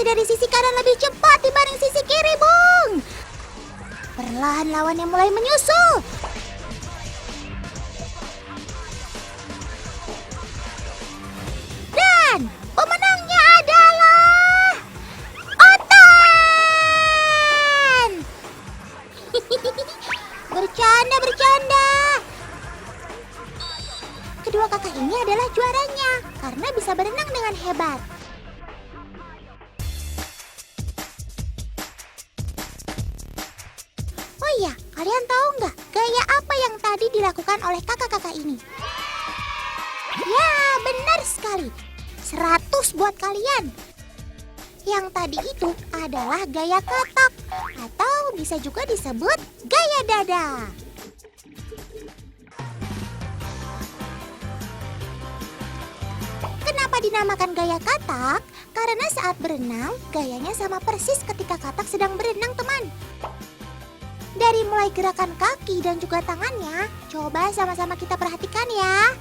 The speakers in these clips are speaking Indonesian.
dari sisi kanan lebih cepat dibanding sisi kiri, Bung. Perlahan lawannya mulai menyusul. Dan pemenangnya adalah Otan. Bercanda. Kedua kakak ini adalah juaranya karena bisa berenang dengan hebat. Oh iya, kalian tahu nggak gaya apa yang tadi dilakukan oleh kakak-kakak ini? Ya, benar sekali. 100 buat kalian. Yang tadi itu adalah gaya katak atau bisa juga disebut gaya dada. Kenapa dinamakan gaya katak? Karena saat berenang, gayanya sama persis ketika katak sedang berenang, teman. Dari mulai gerakan kaki dan juga tangannya, coba sama-sama kita perhatikan ya.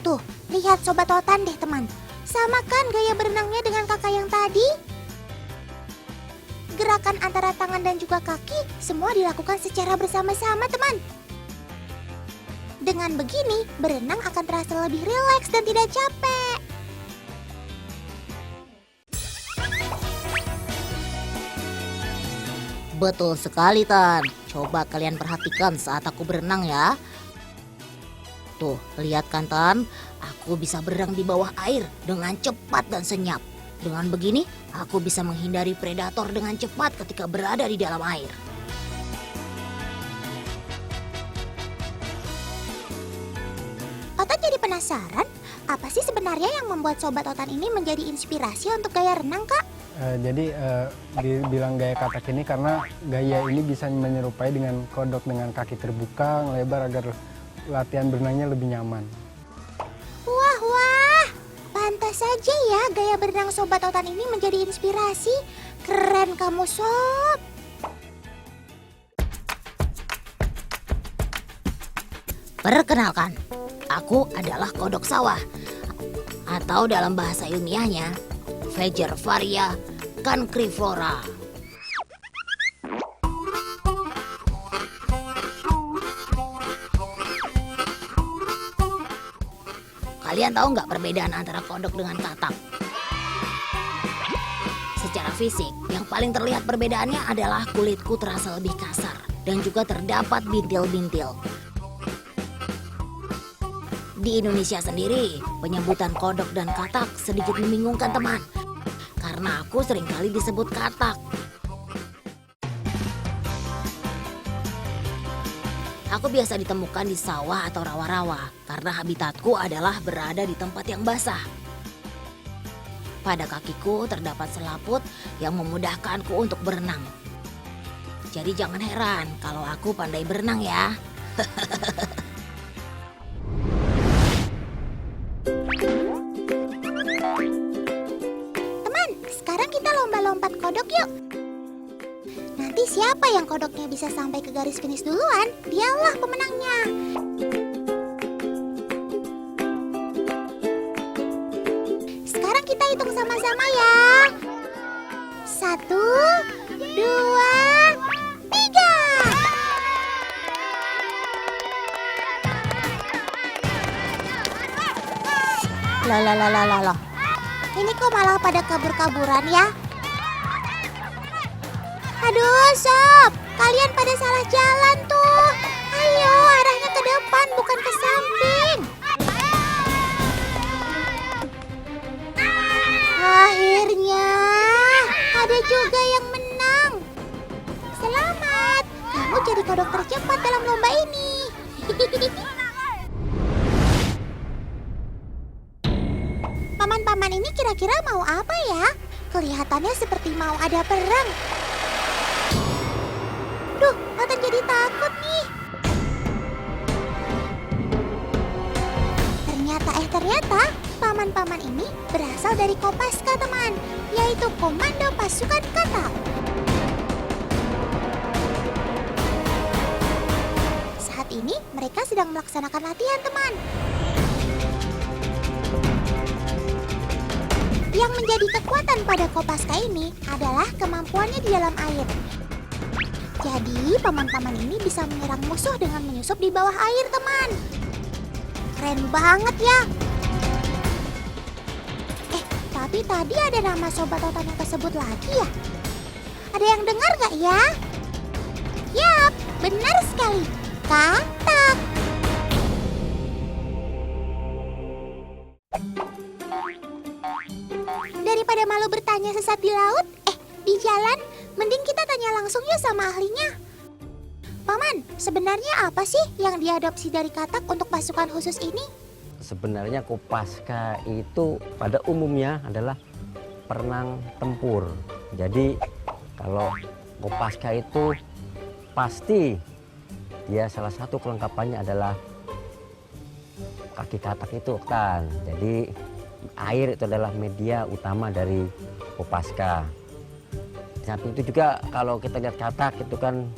Tuh, lihat Sobat Otan deh teman. Sama kan gaya berenangnya dengan kakak yang tadi? Gerakan antara tangan dan juga kaki semua dilakukan secara bersama-sama, teman. Dengan begini, berenang akan terasa lebih rileks dan tidak capek. Betul sekali, Tan. Coba kalian perhatikan saat aku berenang ya. Tuh, lihat kan, Tan? Aku bisa berenang di bawah air dengan cepat dan senyap. Dengan begini, aku bisa menghindari predator dengan cepat ketika berada di dalam air. Otan jadi penasaran, apa sih sebenarnya yang membuat Sobat Otan ini menjadi inspirasi untuk gaya renang, Kak? Jadi dibilang gaya katak ini karena gaya ini bisa menyerupai dengan kodok dengan kaki terbuka, lebar agar latihan berenangnya lebih nyaman. Wah, pantas saja ya gaya berenang Sobat Otan ini menjadi inspirasi. Keren kamu, Sob. Perkenalkan, aku adalah kodok sawah. Atau dalam bahasa ilmiahnya, Faecervaria cancriflora. Kalian tahu nggak perbedaan antara kodok dengan katak? Secara fisik, yang paling terlihat perbedaannya adalah kulitku terasa lebih kasar dan juga terdapat bintil-bintil. Di Indonesia sendiri, penyebutan kodok dan katak sedikit membingungkan, teman. Karena aku seringkali disebut katak. Aku biasa ditemukan di sawah atau rawa-rawa karena habitatku adalah berada di tempat yang basah. Pada kakiku terdapat selaput yang memudahkanku untuk berenang. Jadi jangan heran kalau aku pandai berenang ya. Teman, sekarang kita lomba-lompat kodok yuk. Nanti siapa yang kodoknya bisa sampai ke garis finish duluan, dialah pemenangnya. Sekarang kita hitung sama-sama ya. 1, 2, 3. Lah. Ini kok malah pada kabur-kaburan ya? Aduh, Sob, kalian pada salah jalan tuh. Ayo, arahnya ke depan, bukan ke samping. Akhirnya, ada juga yang menang. Selamat, kamu jadi kodok tercepat dalam lomba ini. Paman-paman ini kira-kira mau apa ya? Kelihatannya seperti mau ada perang. Duh, Otan jadi takut nih. Ternyata paman-paman ini berasal dari Kopaska, teman, yaitu Komando Pasukan Katak. Saat ini mereka sedang melaksanakan latihan, teman. Yang menjadi kekuatan pada Kopaska ini adalah kemampuannya di dalam air. Jadi, paman-paman ini bisa menyerang musuh dengan menyusup di bawah air, teman. Keren banget ya. Tapi tadi ada nama sobat otan yang tersebut lagi ya. Ada yang dengar gak ya? Yap, benar sekali. Katak. Daripada malu bertanya sesat di laut, di jalan, mending kita tanya langsung ya sama ahlinya. Paman, sebenarnya apa sih yang diadopsi dari katak untuk pasukan khusus ini? Sebenarnya Kopaska itu pada umumnya adalah perenang tempur. Jadi kalau Kopaska itu pasti dia salah satu kelengkapannya adalah kaki katak itu kan. Jadi air itu adalah media utama dari Kopaska. Di samping itu juga kalau kita lihat katak itu kan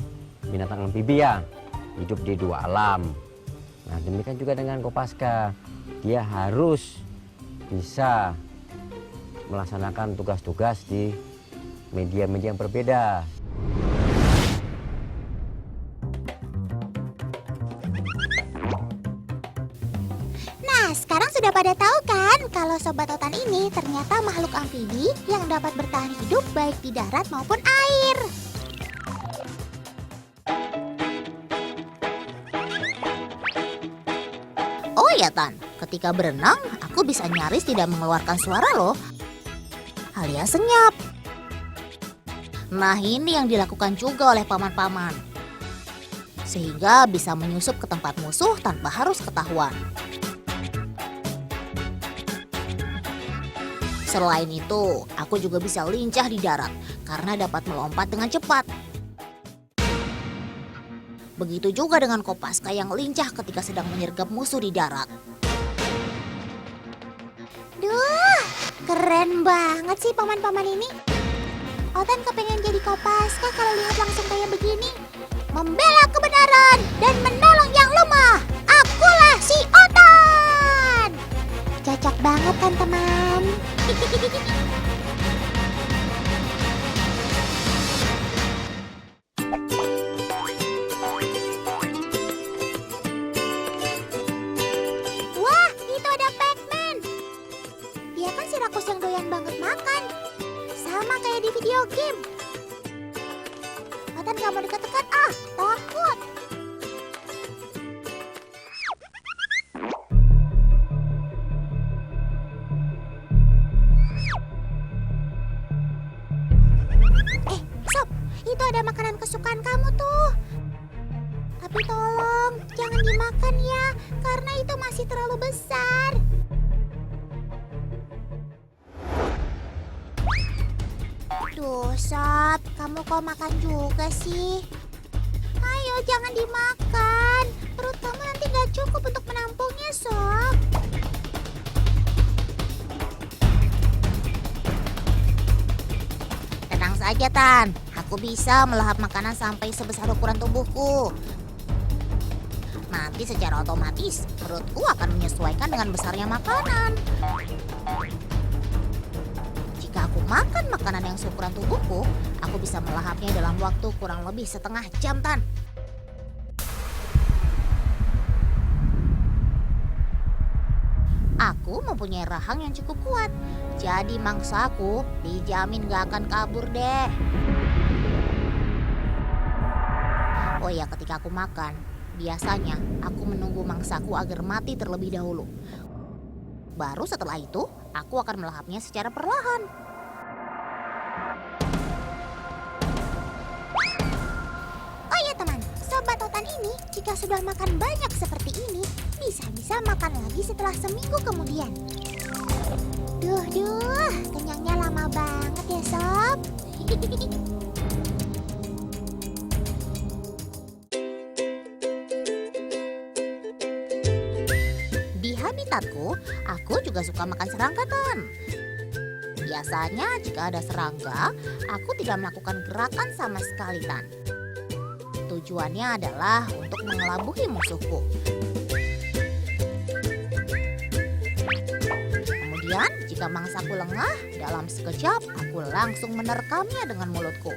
binatang amfibi ya, hidup di dua alam. Nah demikian juga dengan Kopaska, dia harus bisa melaksanakan tugas-tugas di media-media yang berbeda. Nah, sekarang sudah pada tahu kan kalau sobat otan ini ternyata makhluk amfibi yang dapat bertahan hidup baik di darat maupun air. Oh ya Tan, ketika berenang aku bisa nyaris tidak mengeluarkan suara loh, alias senyap. Nah ini yang dilakukan juga oleh paman-paman, sehingga bisa menyusup ke tempat musuh tanpa harus ketahuan. Selain itu, aku juga bisa lincah di darat karena dapat melompat dengan cepat. Begitu juga dengan Kopaska yang lincah ketika sedang menyergap musuh di darat. Duh, keren banget sih paman-paman ini. Otan kepengen jadi Kopaska kalau lihat langsung kayak begini. Membela kebenaran dan menolong yang lemah. Akulah si Otan. Cocok banget kan teman? Wah, itu ada Pac-Man. Dia kan si rakus yang doyan banget makan. Sama kayak di video game. Otan gak mau dekat-dekat, takut. Sob, itu ada makanan kesukaan kamu tuh. Tapi tolong, jangan dimakan ya, karena itu masih terlalu besar. Duh, Sob, kamu kok makan juga sih? Ayo, jangan dimakan. Perut kamu nanti gak cukup untuk menampungnya, Sob. Tenang saja Tan, aku bisa melahap makanan sampai sebesar ukuran tubuhku. Nanti secara otomatis perutku akan menyesuaikan dengan besarnya makanan. Jika aku makan makanan yang seukuran tubuhku, aku bisa melahapnya dalam waktu kurang lebih setengah jam Tan. Aku mempunyai rahang yang cukup kuat, jadi mangsaku dijamin gak akan kabur deh. Oh ya, ketika aku makan, biasanya aku menunggu mangsaku agar mati terlebih dahulu. Baru setelah itu, aku akan melahapnya secara perlahan. Oh ya teman, sobat otan ini jika sudah makan banyak seperti ini, bisa-bisa makan lagi setelah seminggu kemudian. Duh, kenyangnya lama banget ya sob. Di habitatku, aku juga suka makan serangga Tan. Biasanya jika ada serangga, aku tidak melakukan gerakan sama sekali Tan. Tujuannya adalah untuk mengelabuhi musuhku. Kemudian jika Jika mangsaku lengah, dalam sekejap aku langsung menerkamnya dengan mulutku.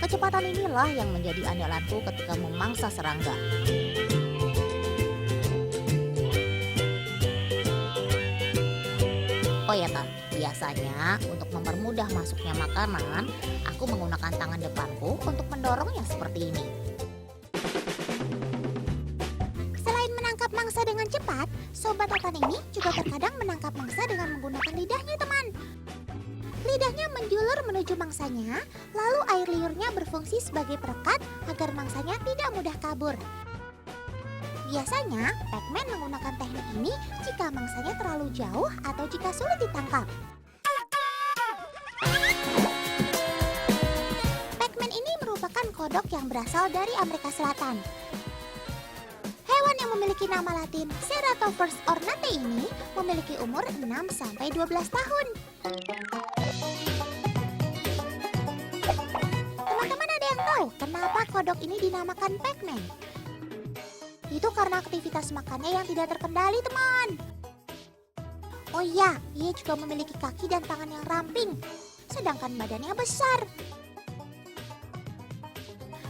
Kecepatan inilah yang menjadi andalanku ketika memangsa serangga. Oh ya Tan, biasanya untuk mempermudah masuknya makanan, aku menggunakan tangan depanku untuk mendorongnya seperti ini. Selain menangkap mangsa dengan cepat, sobat Tatan ini juga terkadang menangkap mangsa dengan menggunakan lidahnya, teman. Lidahnya menjulur menuju mangsanya, lalu air liurnya berfungsi sebagai perekat agar mangsanya tidak mudah kabur. Biasanya, Pac-Man menggunakan teknik ini jika mangsanya terlalu jauh atau jika sulit ditangkap. Pac-Man ini merupakan kodok yang berasal dari Amerika Selatan. Hewan yang memiliki nama latin Ceratophorus ornate ini memiliki umur 6-12 tahun. Teman-teman ada yang tahu kenapa kodok ini dinamakan Pac-Man? Itu karena aktivitas makannya yang tidak terkendali, teman. Oh iya, ia juga memiliki kaki dan tangan yang ramping, sedangkan badannya besar.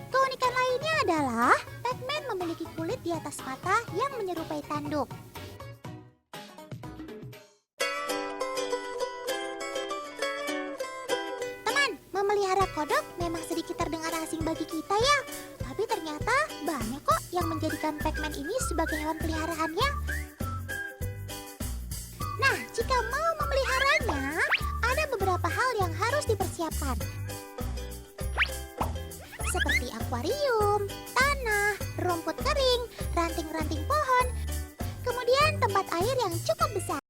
Keunikan lainnya adalah Pac-Man memiliki kulit di atas mata yang menyerupai tanduk. Teman, memelihara kodok memang sedikit terdengar asing bagi kita ya. Tapi ternyata banyak kok yang menjadikan Pac-Man ini sebagai hewan peliharaannya. Nah, jika mau memeliharanya, ada beberapa hal yang harus dipersiapkan. Seperti akuarium, tanah, rumput kering, ranting-ranting pohon, kemudian tempat air yang cukup besar.